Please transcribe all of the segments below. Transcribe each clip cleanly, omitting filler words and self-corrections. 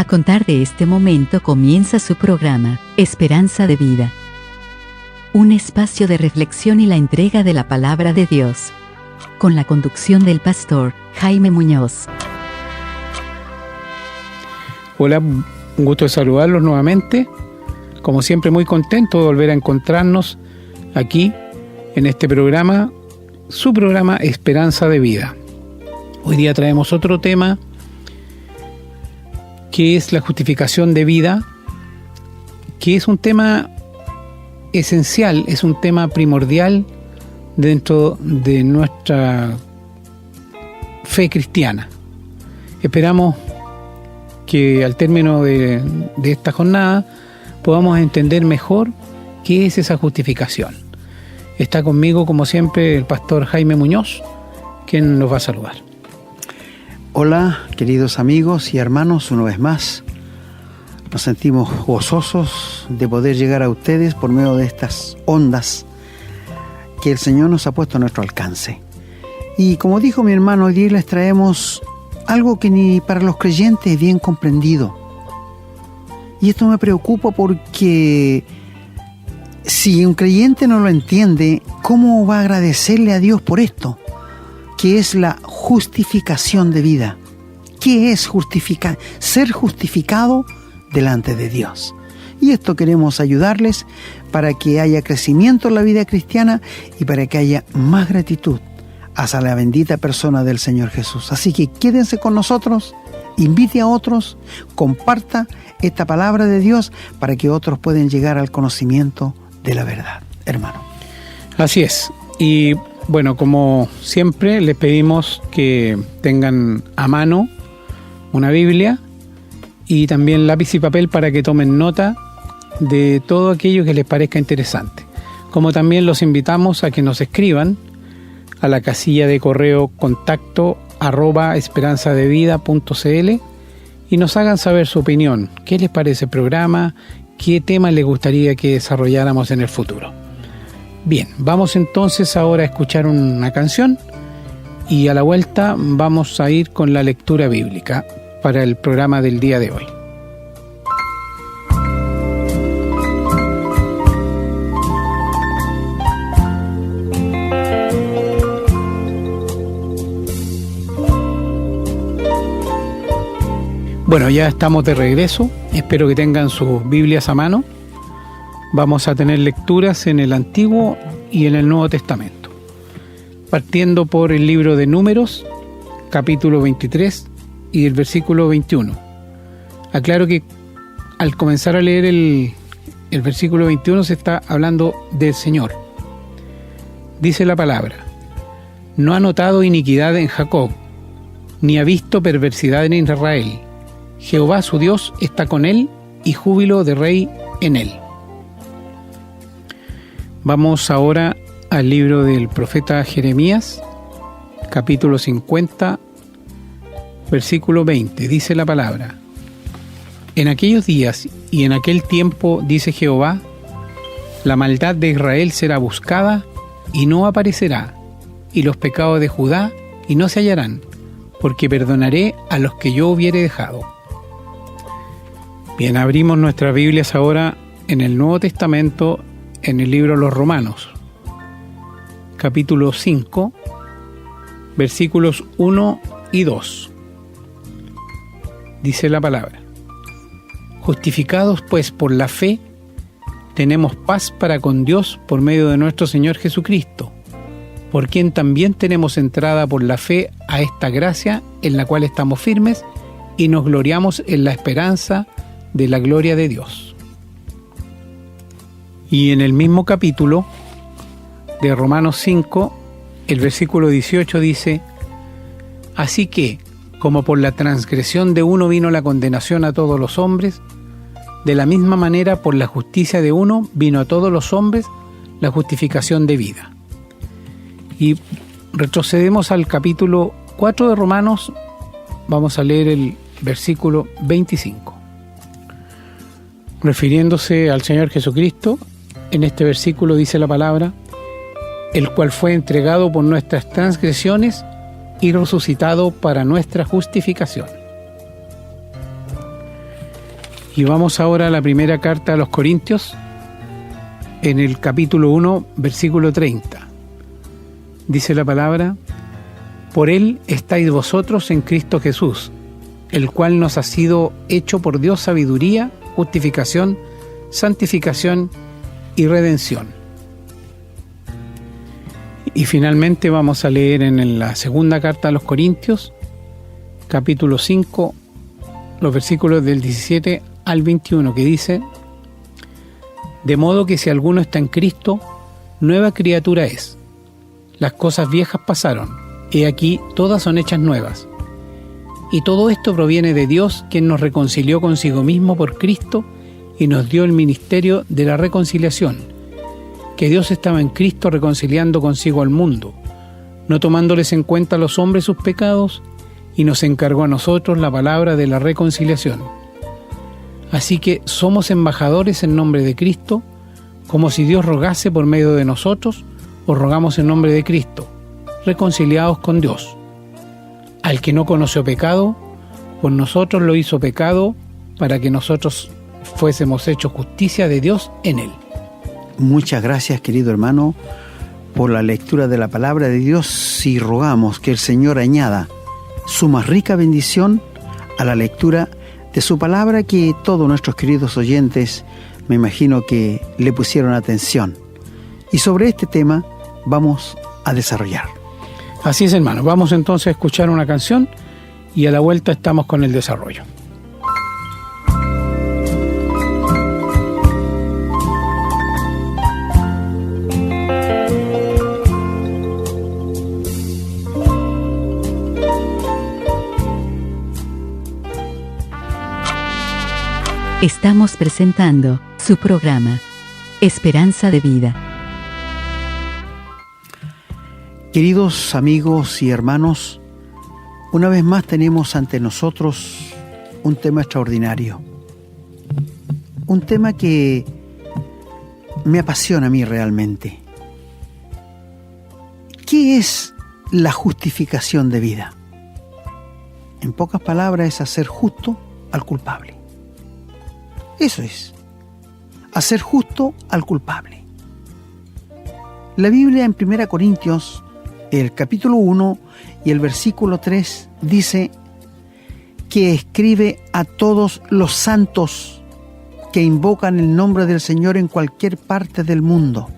A contar de este momento comienza su programa, Esperanza de Vida. Un espacio de reflexión y la entrega de la palabra de Dios. Con la conducción del pastor Jaime Muñoz. Hola, un gusto de saludarlos nuevamente. Como siempre, muy contento de volver a encontrarnos aquí en este programa, su programa Esperanza de Vida. Hoy día traemos otro tema que es la justificación de vida, que es un tema esencial, es un tema primordial dentro de nuestra fe cristiana. Esperamos que al término de esta jornada podamos entender mejor qué es esa justificación. Está conmigo, como siempre, el pastor Jaime Muñoz, quien nos va a saludar. Hola, queridos amigos y hermanos, una vez más nos sentimos gozosos de poder llegar a ustedes por medio de estas ondas que el Señor nos ha puesto a nuestro alcance. Y como dijo mi hermano, hoy día les traemos algo que ni para los creyentes es bien comprendido. Y esto me preocupa porque si un creyente no lo entiende, ¿cómo va a agradecerle a Dios por esto? Que es la justificación de vida. ¿Qué es ser justificado delante de Dios? Y esto queremos ayudarles para que haya crecimiento en la vida cristiana y para que haya más gratitud hacia la bendita persona del Señor Jesús. Así que quédense con nosotros, invite a otros, comparta esta palabra de Dios para que otros puedan llegar al conocimiento de la verdad, hermano. Así es. Y bueno, como siempre, les pedimos que tengan a mano una Biblia y también lápiz y papel para que tomen nota de todo aquello que les parezca interesante. Como también los invitamos a que nos escriban a la casilla de correo contacto@esperanzadevida.cl y nos hagan saber su opinión. ¿Qué les parece el programa? ¿Qué tema les gustaría que desarrolláramos en el futuro? Bien, vamos entonces ahora a escuchar una canción y a la vuelta vamos a ir con la lectura bíblica para el programa del día de hoy. Bueno, ya estamos de regreso, espero que tengan sus Biblias a mano. Vamos a tener lecturas en el Antiguo y en el Nuevo Testamento. Partiendo por el libro de Números, capítulo 23 y el versículo 21. Aclaro que al comenzar a leer el versículo 21 se está hablando del Señor. Dice la palabra: no ha notado iniquidad en Jacob, ni ha visto perversidad en Israel. Jehová su Dios está con él, y júbilo de rey en él. Vamos ahora al libro del profeta Jeremías, capítulo 50, versículo 20. Dice la palabra: en aquellos días y en aquel tiempo, dice Jehová, la maldad de Israel será buscada y no aparecerá, y los pecados de Judá y no se hallarán, porque perdonaré a los que yo hubiere dejado. Bien, abrimos nuestras Biblias ahora en el Nuevo Testamento, en el libro de los Romanos, capítulo 5, versículos 1 y 2. Dice la palabra: justificados pues por la fe, tenemos paz para con Dios por medio de nuestro Señor Jesucristo, por quien también tenemos entrada por la fe a esta gracia en la cual estamos firmes y nos gloriamos en la esperanza de la gloria de Dios. Y en el mismo capítulo de Romanos 5, el versículo 18 dice: así que, como por la transgresión de uno vino la condenación a todos los hombres, de la misma manera por la justicia de uno vino a todos los hombres la justificación de vida. Y retrocedemos al capítulo 4 de Romanos, vamos a leer el versículo 25. Refiriéndose al Señor Jesucristo, en este versículo dice la palabra: el cual fue entregado por nuestras transgresiones y resucitado para nuestra justificación. Y vamos ahora a la primera carta a los Corintios, en el capítulo 1, versículo 30. Dice la palabra: por Él estáis vosotros en Cristo Jesús, el cual nos ha sido hecho por Dios sabiduría, justificación, santificación y redención. Y finalmente vamos a leer en la segunda carta a los Corintios, capítulo 5, los versículos del 17 al 21, que dice: de modo que si alguno está en Cristo, nueva criatura es. Las cosas viejas pasaron, he aquí todas son hechas nuevas. Y todo esto proviene de Dios, quien nos reconcilió consigo mismo por Cristo y nos dio el ministerio de la reconciliación, que Dios estaba en Cristo reconciliando consigo al mundo, no tomándoles en cuenta a los hombres sus pecados, y nos encargó a nosotros la palabra de la reconciliación. Así que somos embajadores en nombre de Cristo, como si Dios rogase por medio de nosotros, os rogamos en nombre de Cristo, reconciliados con Dios. Al que no conoció pecado, por nosotros lo hizo pecado, para que nosotros fuésemos hechos justicia de Dios en él. Muchas gracias, querido hermano, por la lectura de la palabra de Dios, y rogamos que el Señor añada su más rica bendición a la lectura de su palabra, que todos nuestros queridos oyentes me imagino que le pusieron atención. Y sobre este tema vamos a desarrollar. Así es, hermano. Vamos entonces a escuchar una canción y a la vuelta estamos con el desarrollo. Estamos presentando su programa, Esperanza de Vida. Queridos amigos y hermanos, una vez más tenemos ante nosotros un tema extraordinario. Un tema que me apasiona a mí realmente. ¿Qué es la justificación de vida? En pocas palabras, es hacer justo al culpable. Eso es, hacer justo al culpable. La Biblia en 1 Corintios, el capítulo 1 y el versículo 3, dice que escribe a todos los santos que invocan el nombre del Señor en cualquier parte del mundo.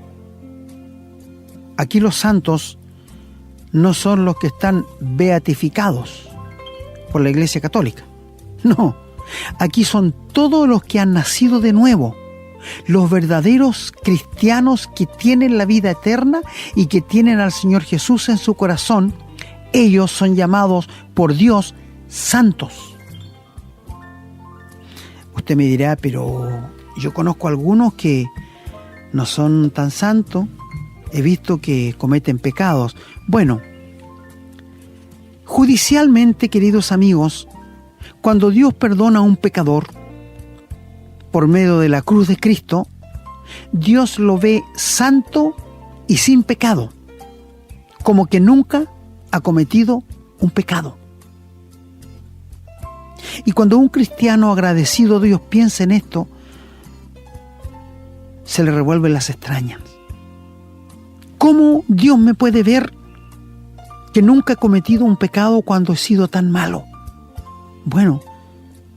Aquí los santos no son los que están beatificados por la Iglesia Católica. No. Aquí son todos los que han nacido de nuevo, los verdaderos cristianos que tienen la vida eterna y que tienen al Señor Jesús en su corazón. Ellos son llamados por Dios santos. Usted me dirá, pero yo conozco algunos que no son tan santos, he visto que cometen pecados. Bueno, judicialmente, queridos amigos, cuando Dios perdona a un pecador por medio de la cruz de Cristo, Dios lo ve santo y sin pecado, como que nunca ha cometido un pecado. Y cuando un cristiano agradecido a Dios piensa en esto, se le revuelven las extrañas. ¿Cómo Dios me puede ver que nunca he cometido un pecado cuando he sido tan malo? Bueno,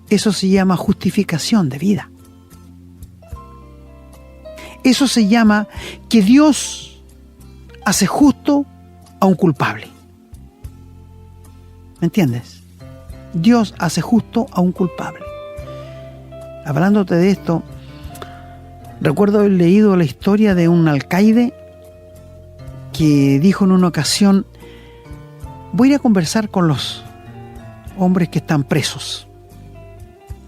eso se llama justificación de vida. Eso se llama que Dios hace justo a un culpable. ¿Me entiendes? Dios hace justo a un culpable. Hablándote de esto, recuerdo haber leído la historia de un alcaide que dijo en una ocasión: voy a ir a conversar con los hombres que están presos.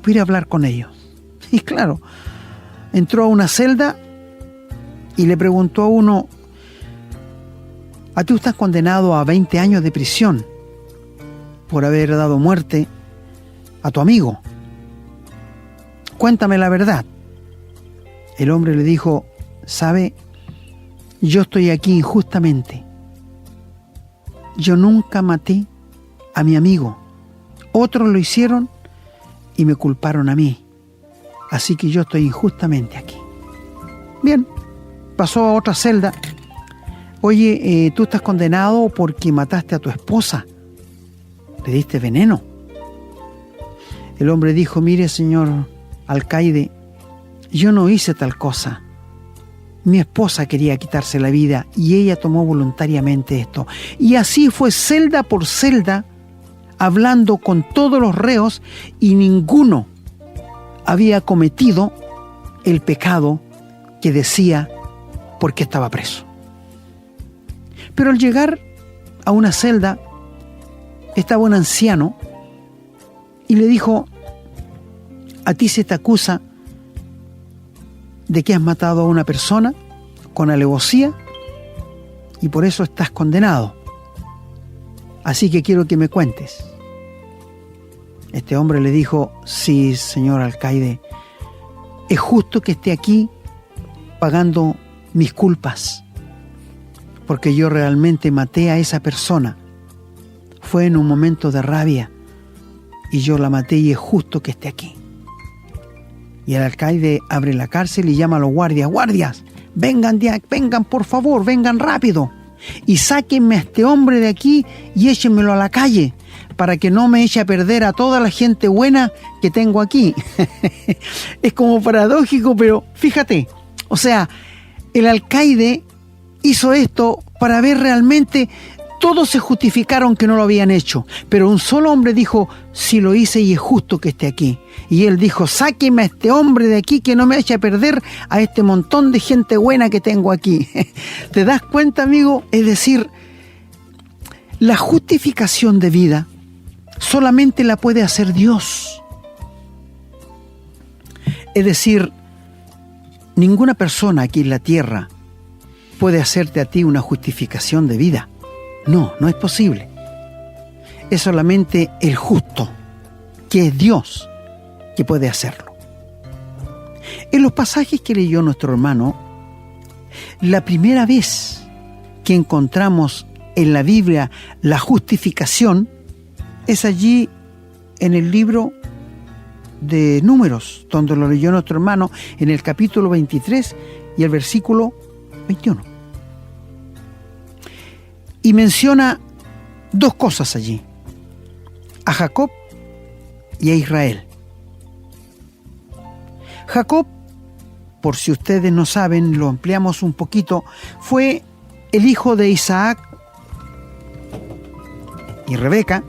Voy a ir a hablar con ellos. Y claro, entró a una celda y le preguntó a uno: a ti estás condenado a 20 años de prisión por haber dado muerte a tu amigo. Cuéntame la verdad. El hombre le dijo: ¿sabe? Yo estoy aquí injustamente. Yo nunca maté a mi amigo. Otros lo hicieron y me culparon a mí. así que yo estoy injustamente aquí. Bien, pasó a otra celda. Oye, tú estás condenado porque mataste a tu esposa, le diste veneno. El hombre dijo, mire, señor alcaide, yo no hice tal cosa. Mi esposa quería quitarse la vida y ella tomó voluntariamente esto. Y así fue celda por celda, hablando con todos los reos, y ninguno había cometido el pecado que decía porque estaba preso. Pero al llegar a una celda estaba un anciano y le dijo, a ti se te acusa de que has matado a una persona con alevosía y por eso estás condenado. Así que quiero que me cuentes. Este hombre le dijo, sí, señor alcaide, es justo que esté aquí pagando mis culpas, porque yo realmente maté a esa persona. Fue en un momento de rabia y yo la maté y es justo que esté aquí. Y el alcaide abre la cárcel y llama a los guardias. Guardias, vengan por favor, vengan rápido y sáquenme a este hombre de aquí y échenmelo a la calle para que no me eche a perder a toda la gente buena que tengo aquí. Es como paradójico, pero fíjate, o sea, el alcaide hizo esto para ver realmente. Todos se justificaron que no lo habían hecho, pero un solo hombre dijo, sí lo hice y es justo que esté aquí. Y él dijo, sáqueme a este hombre de aquí que no me eche a perder a este montón de gente buena que tengo aquí. ¿Te das cuenta, amigo? Es decir, la justificación de vida solamente la puede hacer Dios. Es decir, ninguna persona aquí en la tierra puede hacerte a ti una justificación de vida. No, no es posible. Es solamente el justo, que es Dios, que puede hacerlo. En los pasajes que leyó nuestro hermano, la primera vez que encontramos en la Biblia la justificación es allí en el libro de Números, donde lo leyó nuestro hermano en el capítulo 23 y el versículo 21. Y menciona dos cosas allí, a Jacob y a Israel. Jacob, por si ustedes no saben, lo ampliamos un poquito, fue el hijo de Isaac y Rebeca,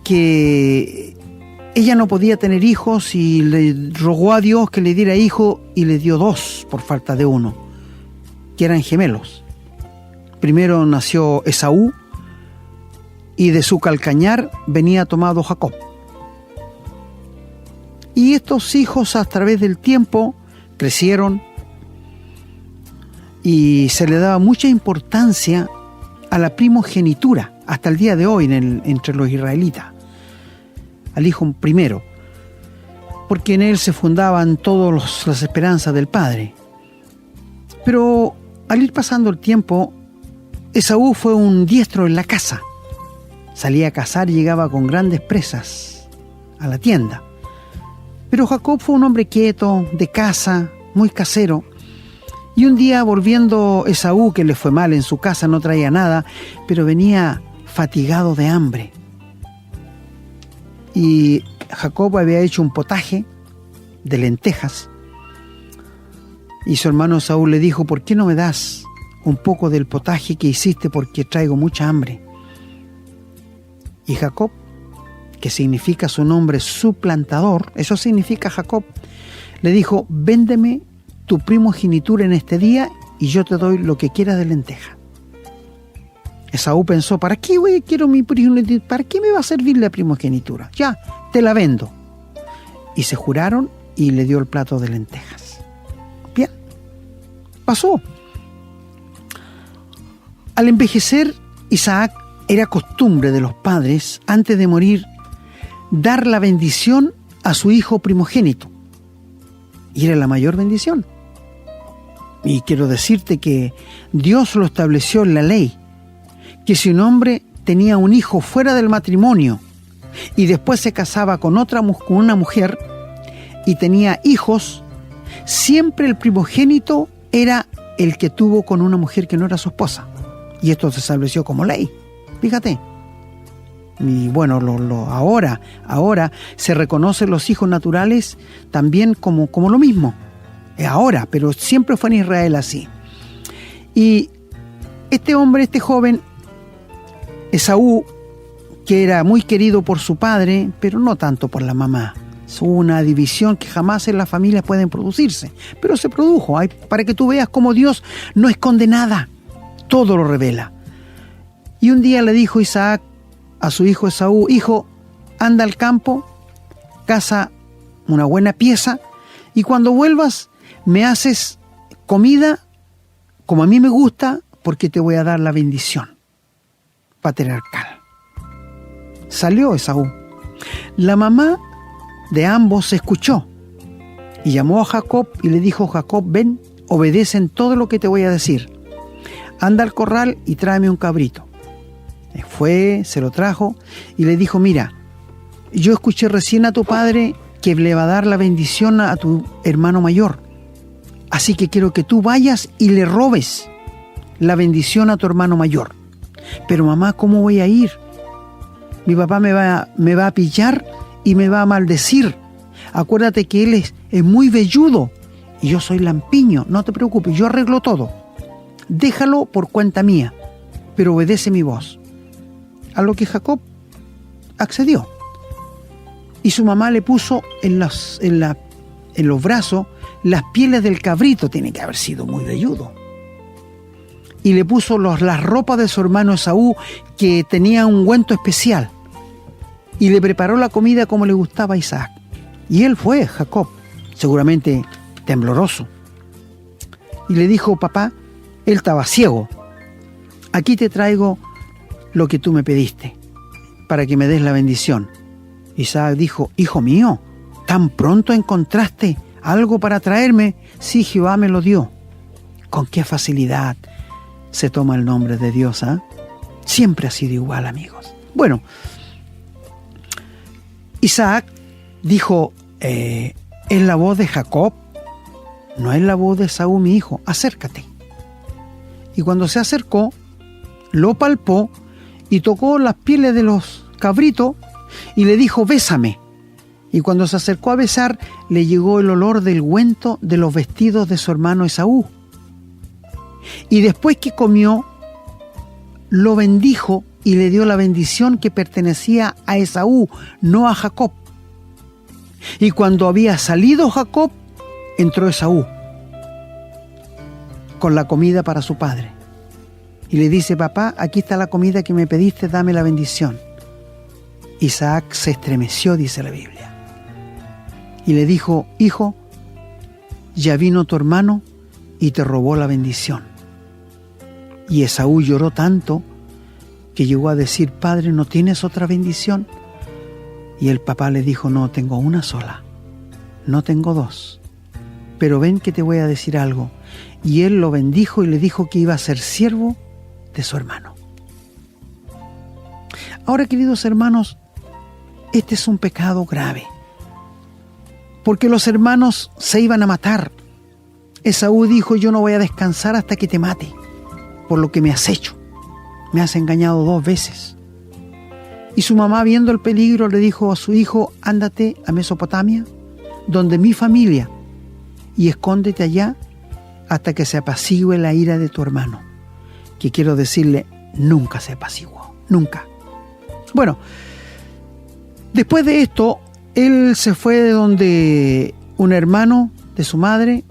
que ella no podía tener hijos y le rogó a Dios que le diera hijo y le dio dos por falta de uno, que eran gemelos. Primero nació Esaú y de su calcañar venía tomado Jacob. Y estos hijos a través del tiempo crecieron y se le daba mucha importancia a la primogenitura hasta el día de hoy entre los israelitas, al hijo primero, porque en él se fundaban todas las esperanzas del padre. Pero al ir pasando el tiempo, Esaú fue un diestro en la caza. Salía a cazar y llegaba con grandes presas a la tienda. Pero Jacob fue un hombre quieto, de casa, muy casero. Y un día, volviendo Esaú, que le fue mal en su casa, no traía nada, pero venía fatigado de hambre. Y Jacob había hecho un potaje de lentejas. Y su hermano Esaú le dijo, ¿por qué no me das un poco del potaje que hiciste porque traigo mucha hambre? Y Jacob, que significa su nombre suplantador, eso significa Jacob, le dijo, véndeme tu primogenitura en este día y yo te doy lo que quieras de lenteja. Esaú pensó, ¿para qué quiero mi primogenitura? ¿Para qué me va a servir la primogenitura? Ya, te la vendo. Y se juraron y le dio el plato de lentejas. Bien, pasó. Al envejecer, Isaac, era costumbre de los padres, antes de morir, dar la bendición a su hijo primogénito. Y era la mayor bendición. Y quiero decirte que Dios lo estableció en la ley, que si un hombre tenía un hijo fuera del matrimonio y después se casaba con una mujer, y tenía hijos, siempre el primogénito era el que tuvo con una mujer que no era su esposa. Y esto se estableció como ley. Fíjate. Y bueno, ahora se reconocen los hijos naturales también como lo mismo. Ahora, pero siempre fue en Israel así. Y este hombre, este joven, Esaú, que era muy querido por su padre, pero no tanto por la mamá. Hubo una división que jamás en las familias pueden producirse, pero se produjo. Para que tú veas cómo Dios no esconde nada, todo lo revela. Y un día le dijo Isaac a su hijo Esaú: hijo, anda al campo, caza una buena pieza, y cuando vuelvas me haces comida como a mí me gusta, porque te voy a dar la bendición patriarcal. Salió Esaú. La mamá de ambos se escuchó y llamó a Jacob y le dijo: Jacob, ven, obedece en todo lo que te voy a decir. Anda al corral y tráeme un cabrito. Fue, se lo trajo y le dijo: mira, yo escuché recién a tu padre que le va a dar la bendición a tu hermano mayor. Así que quiero que tú vayas y le robes la bendición a tu hermano mayor. Pero mamá, ¿cómo voy a ir? Mi papá me va a pillar y me va a maldecir. Acuérdate que él es muy velludo y yo soy lampiño. No te preocupes, yo arreglo todo. Déjalo por cuenta mía, pero obedece mi voz. A lo que Jacob accedió. Y su mamá le puso en los brazos las pieles del cabrito. Tiene que haber sido muy velludo. Y le puso las ropas de su hermano Esaú, que tenía un ungüento especial. Y le preparó la comida como le gustaba a Isaac. Y él fue, Jacob, seguramente tembloroso. Y le dijo: papá, él estaba ciego. Aquí te traigo lo que tú me pediste, para que me des la bendición. Isaac dijo: hijo mío, ¿tan pronto encontraste algo para traerme? Sí, Jehová me lo dio. Con qué facilidad se toma el nombre de Dios, ¿eh? Siempre ha sido igual, amigos. Bueno, Isaac dijo: es la voz de Jacob, no es la voz de Esaú mi hijo, acércate. Y cuando se acercó, lo palpó y tocó las pieles de los cabritos y le dijo: bésame. Y cuando se acercó a besar, le llegó el olor del ungüento de los vestidos de su hermano Esaú. Y después que comió, lo bendijo y le dio la bendición que pertenecía a Esaú, no a Jacob. Y cuando había salido Jacob, entró Esaú con la comida para su padre. Y le dice: papá, aquí está la comida que me pediste, dame la bendición. Isaac se estremeció, dice la Biblia. Y le dijo: hijo, ya vino tu hermano y te robó la bendición. Y Esaú lloró tanto que llegó a decir: padre, ¿no tienes otra bendición? Y el papá le dijo: no, tengo una sola, no tengo dos. Pero ven que te voy a decir algo. Y él lo bendijo y le dijo que iba a ser siervo de su hermano. Ahora, queridos hermanos, este es un pecado grave, porque los hermanos se iban a matar. Esaú dijo: yo no voy a descansar hasta que te mate, por lo que me has hecho. Me has engañado 2 veces. Y su mamá, viendo el peligro, le dijo a su hijo: ándate a Mesopotamia, donde mi familia, y escóndete allá hasta que se apacigüe la ira de tu hermano. Que quiero decirle, nunca se apaciguó, nunca. Bueno, después de esto, él se fue de donde un hermano de su madre,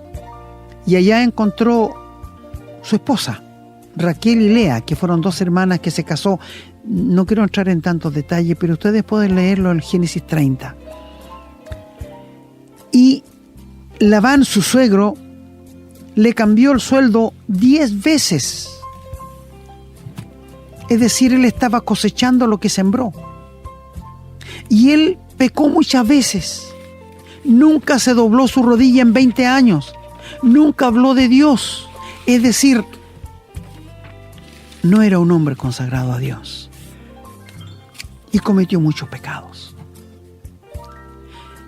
y allá encontró su esposa, Raquel y Lea, que fueron 2 hermanas que se casó. No quiero entrar en tantos detalles, pero ustedes pueden leerlo en Génesis 30. Y Labán, su suegro, le cambió el sueldo 10 veces. Es decir, él estaba cosechando lo que sembró. Y él pecó muchas veces. Nunca se dobló su rodilla en 20 años. Nunca habló de Dios. Es decir, no era un hombre consagrado a Dios. Y cometió muchos pecados.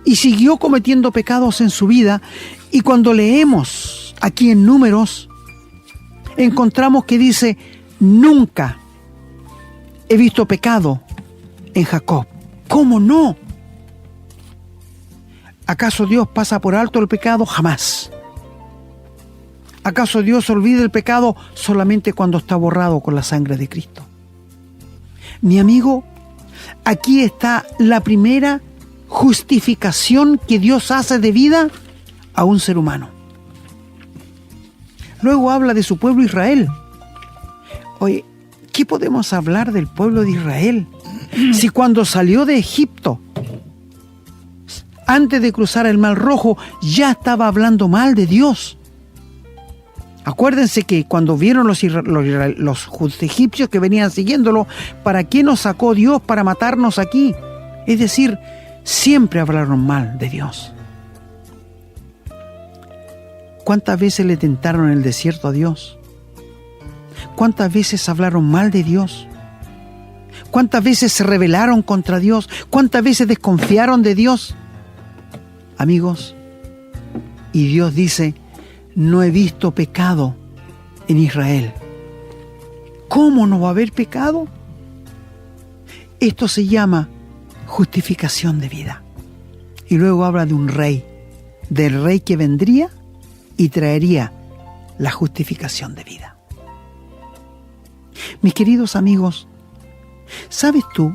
y siguió cometiendo pecados en su vida. Y cuando leemos aquí en Números, encontramos que dice: nunca he visto pecado en Jacob. ¿Cómo no? ¿Acaso Dios pasa por alto el pecado? Jamás. ¿Acaso Dios olvida el pecado? Solamente cuando está borrado con la sangre de Cristo. Mi amigo, aquí está la primera justificación que Dios hace de vida a un ser humano. Luego habla de su pueblo Israel. Oye, ¿qué podemos hablar del pueblo de Israel? Si cuando salió de Egipto, antes de cruzar el Mar Rojo, ya estaba hablando mal de Dios. Acuérdense que cuando vieron los egipcios que venían siguiéndolo, ¿para qué nos sacó Dios para matarnos aquí? Es decir, siempre hablaron mal de Dios. ¿Cuántas veces le tentaron en el desierto a Dios? ¿Cuántas veces hablaron mal de Dios? ¿Cuántas veces se rebelaron contra Dios? ¿Cuántas veces desconfiaron de Dios? Amigos, y Dios dice: no he visto pecado en Israel. ¿Cómo no va a haber pecado? Esto se llama justificación de vida. Y luego habla de un rey, del rey que vendría y traería la justificación de vida. Mis queridos amigos, ¿sabes tú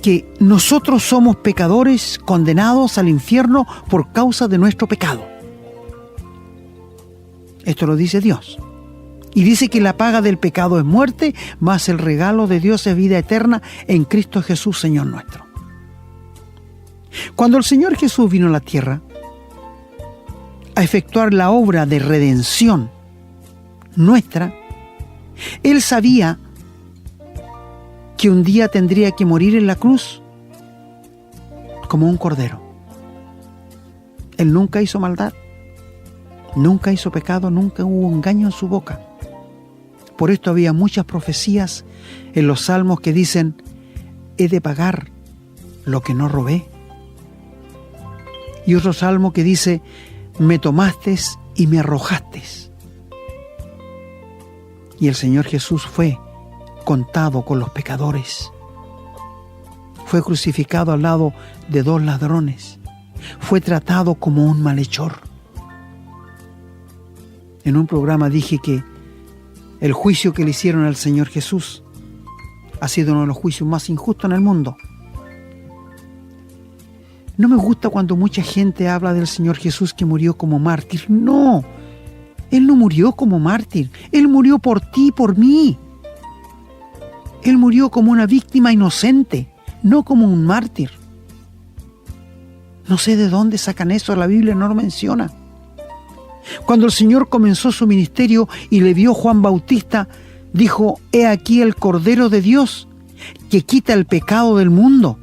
que nosotros somos pecadores condenados al infierno por causa de nuestro pecado? Esto lo dice Dios. Y dice que la paga del pecado es muerte, mas el regalo de Dios es vida eterna en Cristo Jesús, Señor nuestro. Cuando el Señor Jesús vino a la tierra a efectuar la obra de redención nuestra, Él sabía que un día tendría que morir en la cruz como un cordero. Él nunca hizo maldad, nunca hizo pecado, nunca hubo engaño en su boca. Por esto había muchas profecías en los salmos que dicen: he de pagar lo que no robé. Y otro salmo que dice: me tomaste y me arrojaste. Y el Señor Jesús fue contado con los pecadores. Fue crucificado al lado de 2 ladrones. Fue tratado como un malhechor. En un programa dije que el juicio que le hicieron al Señor Jesús ha sido uno de los juicios más injustos en el mundo. No me gusta cuando mucha gente habla del Señor Jesús que murió como mártir. No, Él no murió como mártir. Él murió por ti y por mí. Él murió como una víctima inocente, no como un mártir. No sé de dónde sacan eso, la Biblia no lo menciona. Cuando el Señor comenzó su ministerio y le vio Juan Bautista, dijo: he aquí el Cordero de Dios que quita el pecado del mundo.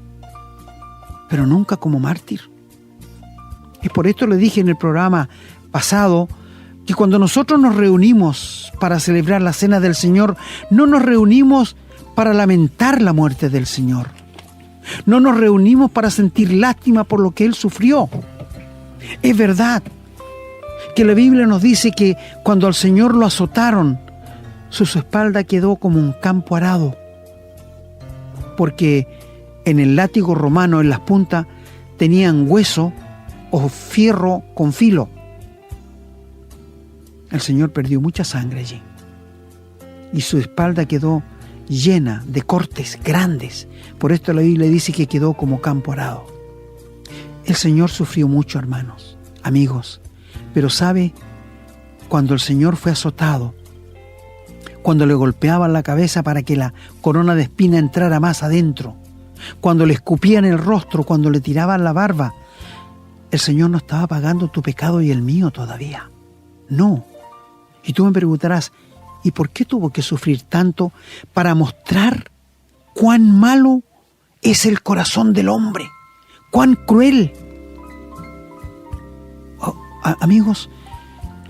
Pero nunca como mártir. Y por esto le dije en el programa pasado que cuando nosotros nos reunimos para celebrar la cena del Señor, no nos reunimos para lamentar la muerte del Señor. No nos reunimos para sentir lástima por lo que Él sufrió. Es verdad que la Biblia nos dice que cuando al Señor lo azotaron, su espalda quedó como un campo arado, porque en el látigo romano, en las puntas, tenían hueso o fierro con filo. El Señor perdió mucha sangre allí y su espalda quedó llena de cortes grandes. Por esto la Biblia dice que quedó como campo arado. El Señor sufrió mucho, hermanos, amigos. Pero ¿sabe? Cuando el Señor fue azotado, cuando le golpeaban la cabeza para que la corona de espina entrara más adentro, cuando le escupían el rostro, cuando le tiraban la barba, el Señor no estaba pagando tu pecado y el mío todavía. No. Y tú me preguntarás: ¿y por qué tuvo que sufrir tanto? Para mostrar cuán malo es el corazón del hombre, cuán cruel. Amigos,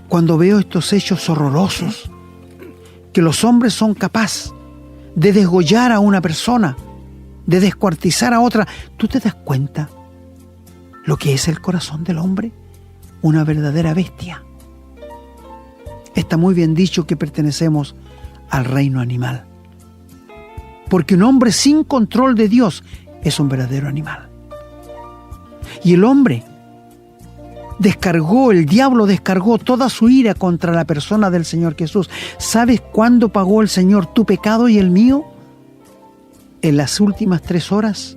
cuando veo estos hechos horrorosos, que los hombres son capaces de degollar a una persona, de descuartizar a otra, ¿tú te das cuenta lo que es el corazón del hombre, una verdadera bestia. Está muy bien dicho que pertenecemos al reino animal, porque un hombre sin control de Dios es un verdadero animal. Y el diablo descargó toda su ira contra la persona del Señor Jesús. ¿Sabes cuándo pagó el Señor tu pecado y el mío? En las últimas 3 horas,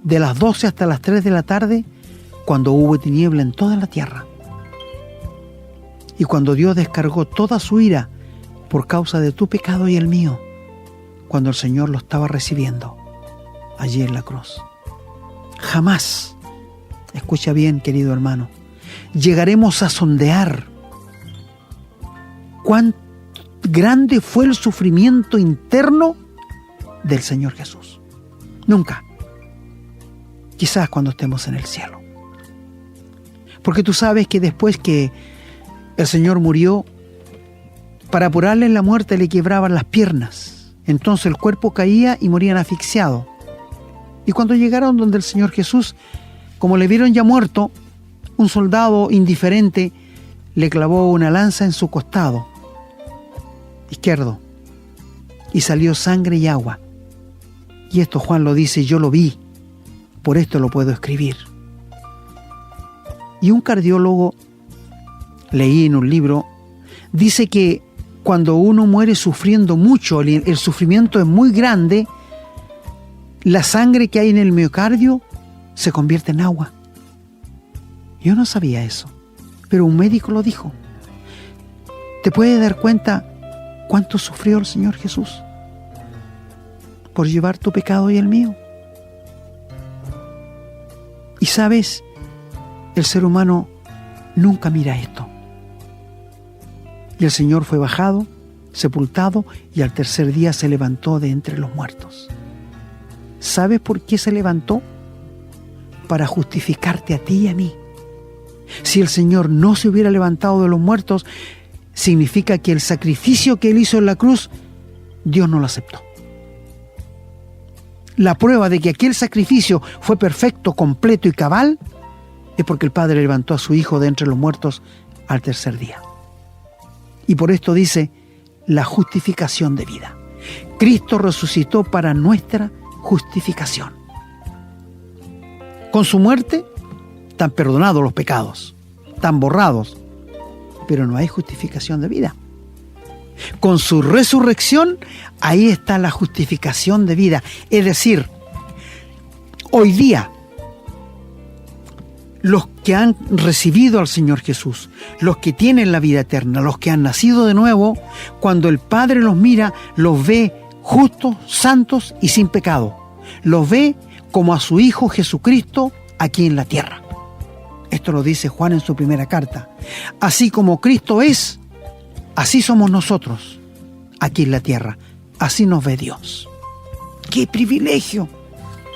de las 12 hasta las 3 de la tarde, cuando hubo tiniebla en toda la tierra. Y cuando Dios descargó toda su ira por causa de tu pecado y el mío, cuando el Señor lo estaba recibiendo allí en la cruz. Jamás, escucha bien, querido hermano, llegaremos a sondear cuán grande fue el sufrimiento interno del Señor Jesús. Nunca. Quizás cuando estemos en el cielo. Porque tú sabes que después que el Señor murió, para apurarle en la muerte le quebraban las piernas. Entonces el cuerpo caía y morían asfixiados. Y cuando llegaron donde el Señor Jesús, como le vieron ya muerto, un soldado indiferente le clavó una lanza en su costado izquierdo y salió sangre y agua. Y esto Juan lo dice, yo lo vi, por esto lo puedo escribir. Y un cardiólogo, leí en un libro, dice que cuando uno muere sufriendo mucho, el sufrimiento es muy grande, la sangre que hay en el miocardio se convierte en agua. Yo no sabía eso, pero un médico lo dijo. ¿Te puedes dar cuenta cuánto sufrió el Señor Jesús por llevar tu pecado y el mío? Y sabes, el ser humano nunca mira esto. Y el Señor fue bajado, sepultado, y al tercer día se levantó de entre los muertos. ¿Sabes por qué se levantó? Para justificarte a ti y a mí. Si el Señor no se hubiera levantado de los muertos, significa que el sacrificio que Él hizo en la cruz, Dios no lo aceptó. La prueba de que aquel sacrificio fue perfecto, completo y cabal, es porque el Padre levantó a su Hijo de entre los muertos al tercer día. Y por esto dice, la justificación de vida. Cristo resucitó para nuestra justificación. Con su muerte están perdonados los pecados, están borrados, pero no hay justificación de vida. Con su resurrección, ahí está la justificación de vida. Es decir, hoy día, los que han recibido al Señor Jesús, los que tienen la vida eterna, los que han nacido de nuevo, cuando el Padre los mira, los ve justos, santos y sin pecado. Los ve como a su Hijo Jesucristo aquí en la tierra. Esto lo dice Juan en su primera carta. Así como Cristo es, así somos nosotros aquí en la tierra. Así nos ve Dios. ¡Qué privilegio!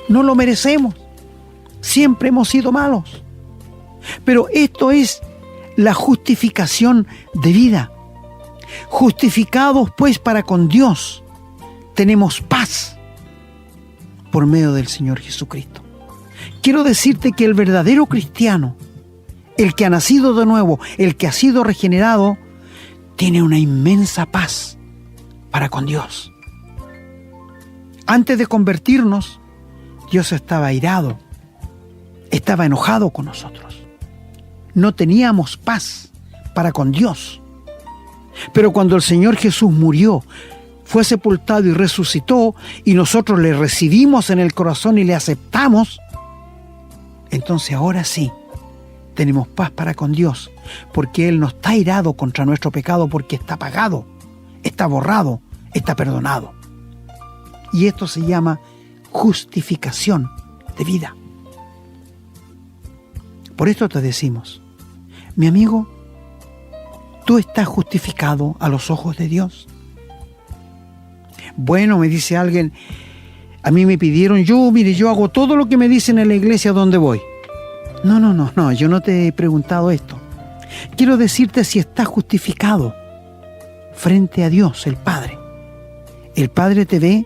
No lo merecemos. Siempre hemos sido malos. Pero esto es la justificación de vida. Justificados pues para con Dios, tenemos paz por medio del Señor Jesucristo. Quiero decirte que el verdadero cristiano, el que ha nacido de nuevo, el que ha sido regenerado, tiene una inmensa paz para con Dios. Antes de convertirnos, Dios estaba airado, estaba enojado con nosotros. No teníamos paz para con Dios. Pero cuando el Señor Jesús murió, fue sepultado y resucitó, y nosotros le recibimos en el corazón y le aceptamos, entonces ahora sí tenemos paz para con Dios, porque Él no está airado contra nuestro pecado, porque está pagado, está borrado, está perdonado. Y esto se llama justificación de vida. Por esto te decimos, mi amigo, ¿tú estás justificado a los ojos de Dios? Bueno, me dice alguien, a mí me pidieron, yo hago todo lo que me dicen en la iglesia donde voy. No, yo no te he preguntado esto. Quiero decirte si estás justificado frente a Dios, el Padre. El Padre te ve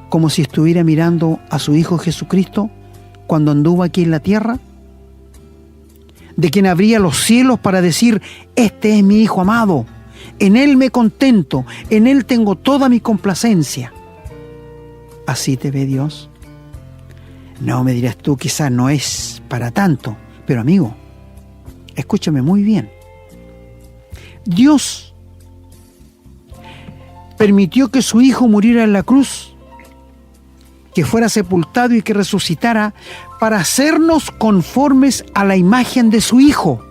como si estuviera mirando a su Hijo Jesucristo cuando anduvo aquí en la tierra? ¿De quien abría los cielos para decir, este es mi Hijo amado, en Él me contento, en Él tengo toda mi complacencia? ¿Así te ve Dios? No, me dirás tú, quizás no es para tanto, pero amigo, escúchame muy bien. Dios permitió que su Hijo muriera en la cruz, que fuera sepultado y que resucitara para hacernos conformes a la imagen de su Hijo,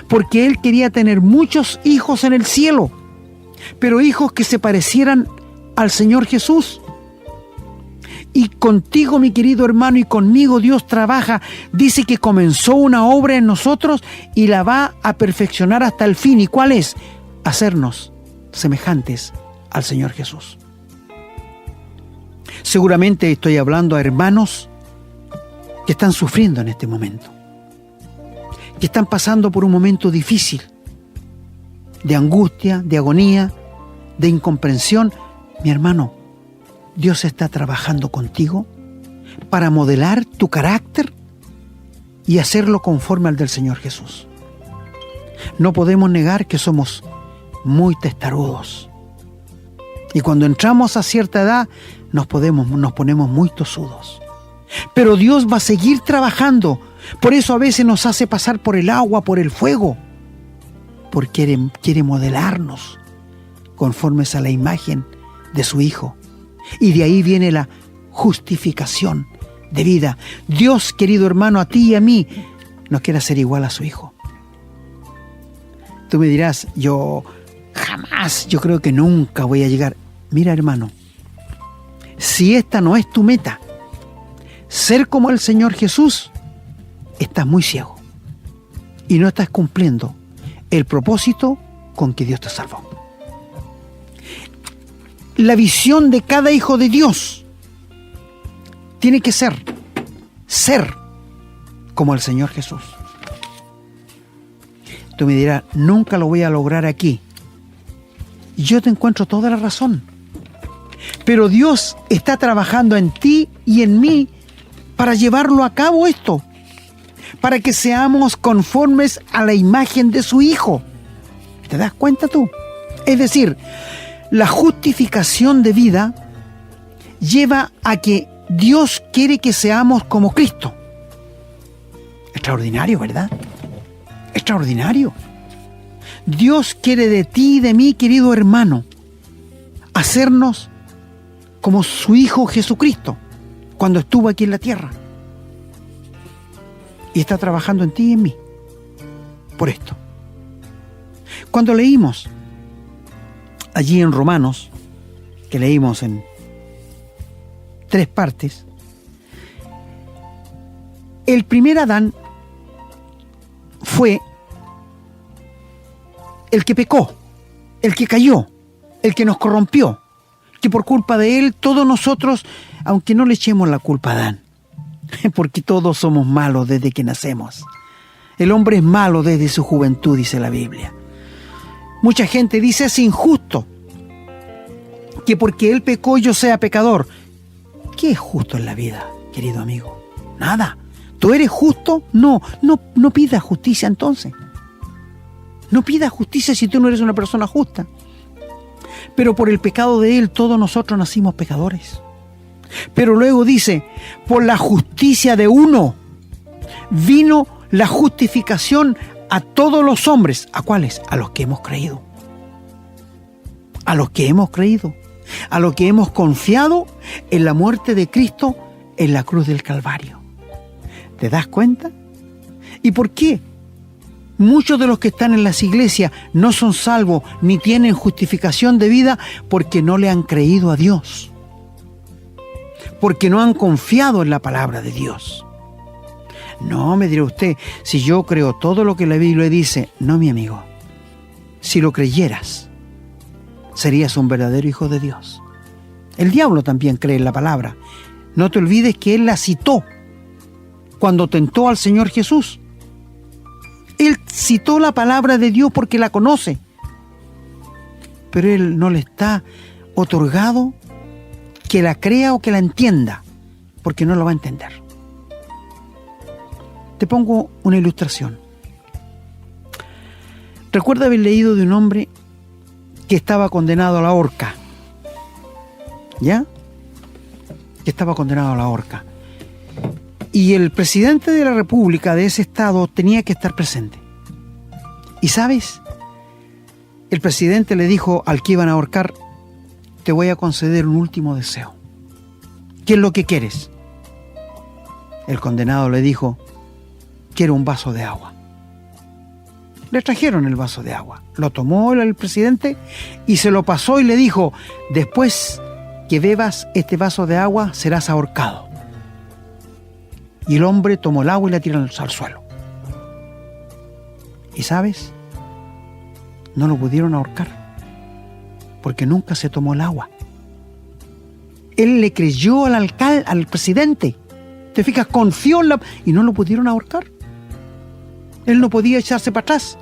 porque Él quería tener muchos hijos en el cielo, pero hijos que se parecieran al Señor Jesús. Y contigo, mi querido hermano, y conmigo Dios trabaja. Dice que comenzó una obra en nosotros y la va a perfeccionar hasta el fin. ¿Y cuál es? Hacernos semejantes al Señor Jesús. Seguramente estoy hablando a hermanos que están sufriendo en este momento, que están pasando por un momento difícil, de angustia, de agonía, de incomprensión. Mi hermano, Dios está trabajando contigo para modelar tu carácter y hacerlo conforme al del Señor Jesús. No podemos negar que somos muy testarudos. Y cuando entramos a cierta edad, nos ponemos muy tosudos. Pero Dios va a seguir trabajando. Por eso a veces nos hace pasar por el agua, por el fuego. Porque quiere modelarnos conformes a la imagen de su Hijo. Y de ahí viene la justificación de vida. Dios, querido hermano, a ti y a mí, nos quiere hacer igual a su Hijo. Tú me dirás, yo creo que nunca voy a llegar. Mira, hermano, si esta no es tu meta, ser como el Señor Jesús, estás muy ciego y no estás cumpliendo el propósito con que Dios te salvó. La visión de cada hijo de Dios tiene que ser como el Señor Jesús. Tú me dirás, nunca lo voy a lograr aquí. Yo te encuentro toda la razón. Pero Dios está trabajando en ti y en mí para llevarlo a cabo esto, para que seamos conformes a la imagen de su Hijo. ¿Te das cuenta tú? Es decir, la justificación de vida lleva a que Dios quiere que seamos como Cristo. Extraordinario, ¿verdad? Extraordinario. Dios quiere de ti y de mí, querido hermano, hacernos como su Hijo Jesucristo cuando estuvo aquí en la tierra. Y está trabajando en ti y en mí por esto. Cuando leímos allí en Romanos, que leímos en 3 partes, el primer Adán fue el que pecó, el que cayó, el que nos corrompió, que por culpa de él todos nosotros, aunque no le echemos la culpa a Adán, porque todos somos malos desde que nacemos. El hombre es malo desde su juventud, dice la Biblia. Mucha gente dice, es injusto que porque él pecó yo sea pecador. ¿Qué es justo en la vida, querido amigo? Nada. ¿Tú eres justo? No pidas justicia entonces. No pidas justicia si tú no eres una persona justa. Pero por el pecado de él todos nosotros nacimos pecadores. Pero luego dice, por la justicia de uno vino la justificación a todos los hombres. ¿A cuáles? A los que hemos creído. A los que hemos creído. A los que hemos confiado en la muerte de Cristo en la cruz del Calvario. ¿Te das cuenta? ¿Y por qué? Muchos de los que están en las iglesias no son salvos ni tienen justificación de vida porque no le han creído a Dios. Porque no han confiado en la palabra de Dios. No, me dirá usted, si yo creo todo lo que la Biblia dice. No, mi amigo. Si lo creyeras, serías un verdadero hijo de Dios. El diablo también cree en la palabra. No te olvides que él la citó cuando tentó al Señor Jesús. Él citó la palabra de Dios porque la conoce. Pero él no le está otorgado que la crea o que la entienda, porque no lo va a entender. Te pongo una ilustración. Recuerda haber leído de un hombre que estaba condenado a la horca. ¿Ya? Que estaba condenado a la horca. Y el presidente de la República de ese estado tenía que estar presente. ¿Y sabes? El presidente le dijo al que iban a ahorcar: te voy a conceder un último deseo. ¿Qué es lo que quieres? El condenado le dijo: quiero un vaso de agua. Le trajeron el vaso de agua. Lo tomó el presidente y se lo pasó y le dijo: después que bebas este vaso de agua serás ahorcado. Y el hombre tomó el agua y la tiró al suelo. ¿Y sabes? No lo pudieron ahorcar porque nunca se tomó el agua. Él le creyó al alcalde, al presidente. ¿Te fijas? Confió en y no lo pudieron ahorcar. Él no podía echarse para atrás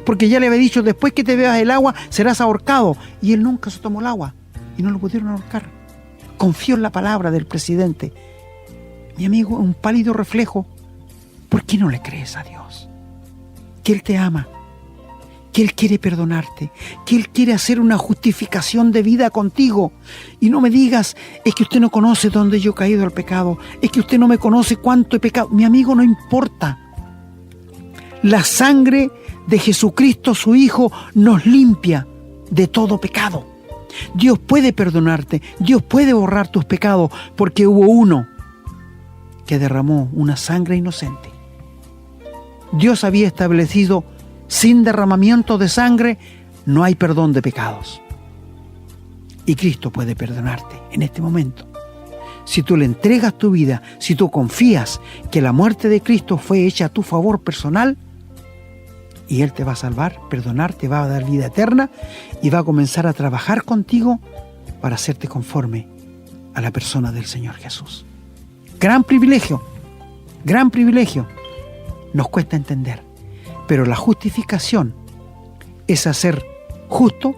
porque ya le había dicho: después que te bebas el agua serás ahorcado. Y él nunca se tomó el agua y no lo pudieron ahorcar. Confió en la palabra del presidente. Mi amigo, un pálido reflejo. ¿Por qué no le crees a Dios? Que Él te ama, que Él quiere perdonarte, que Él quiere hacer una justificación de vida contigo. Y no me digas: es que usted no conoce dónde yo he caído al pecado, es que usted no me conoce cuánto he pecado. Mi amigo, no importa. La sangre de Jesucristo, su Hijo, nos limpia de todo pecado. Dios puede perdonarte, Dios puede borrar tus pecados, porque hubo uno que derramó una sangre inocente. Dios había establecido: sin derramamiento de sangre no hay perdón de pecados. Y Cristo puede perdonarte en este momento. Si tú le entregas tu vida, si tú confías que la muerte de Cristo fue hecha a tu favor personal, y Él te va a salvar, perdonar, te va a dar vida eterna y va a comenzar a trabajar contigo para hacerte conforme a la persona del Señor Jesús. Gran privilegio, gran privilegio. Nos cuesta entender, pero la justificación es hacer justo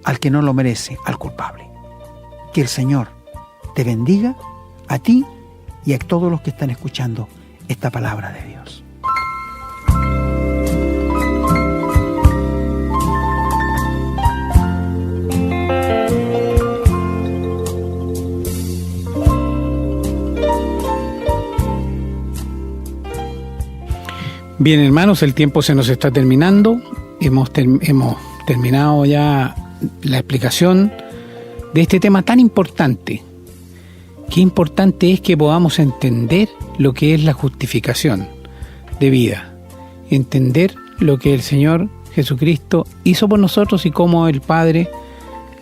al que no lo merece, al culpable. Que el Señor te bendiga a ti y a todos los que están escuchando esta palabra de Dios. Bien, hermanos, el tiempo se nos está terminando. Hemos terminado ya la explicación de este tema tan importante. Qué importante es que podamos entender lo que es la justificación de vida, entender lo que el Señor Jesucristo hizo por nosotros y cómo el Padre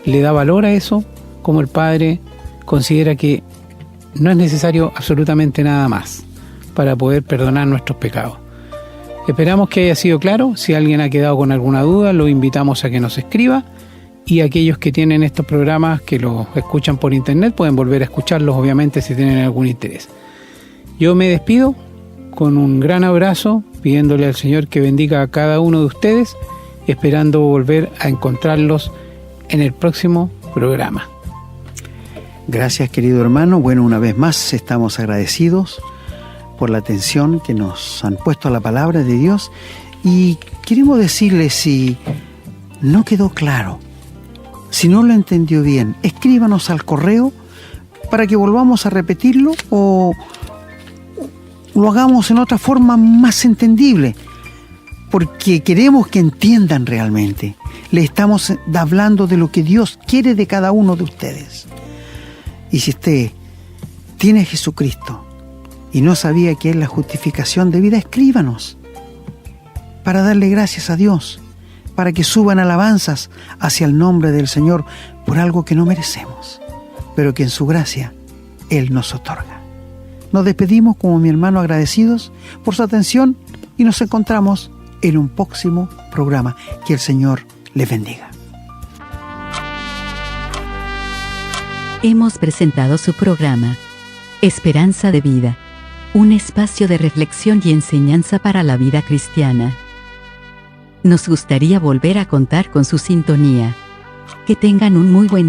le da valor a eso, cómo el Padre considera que no es necesario absolutamente nada más para poder perdonar nuestros pecados. Esperamos que haya sido claro. Si alguien ha quedado con alguna duda, lo invitamos a que nos escriba, y aquellos que tienen estos programas, que los escuchan por internet, pueden volver a escucharlos, obviamente, si tienen algún interés. Yo me despido con un gran abrazo, pidiéndole al Señor que bendiga a cada uno de ustedes, esperando volver a encontrarlos en el próximo programa. Gracias, querido hermano. Bueno, una vez más estamos agradecidos por la atención que nos han puesto a la palabra de Dios, y queremos decirles, si no quedó claro, si no lo entendió bien, escríbanos al correo para que volvamos a repetirlo o lo hagamos en otra forma más entendible, porque queremos que entiendan realmente. Le estamos hablando de lo que Dios quiere de cada uno de ustedes. Y si usted tiene a Jesucristo y no sabía qué es la justificación de vida, escríbanos para darle gracias a Dios, para que suban alabanzas hacia el nombre del Señor por algo que no merecemos, pero que en su gracia Él nos otorga. Nos despedimos como mi hermano, agradecidos por su atención, y nos encontramos en un próximo programa. Que el Señor les bendiga. Hemos presentado su programa Esperanza de Vida, un espacio de reflexión y enseñanza para la vida cristiana. Nos gustaría volver a contar con su sintonía. Que tengan un muy buen día.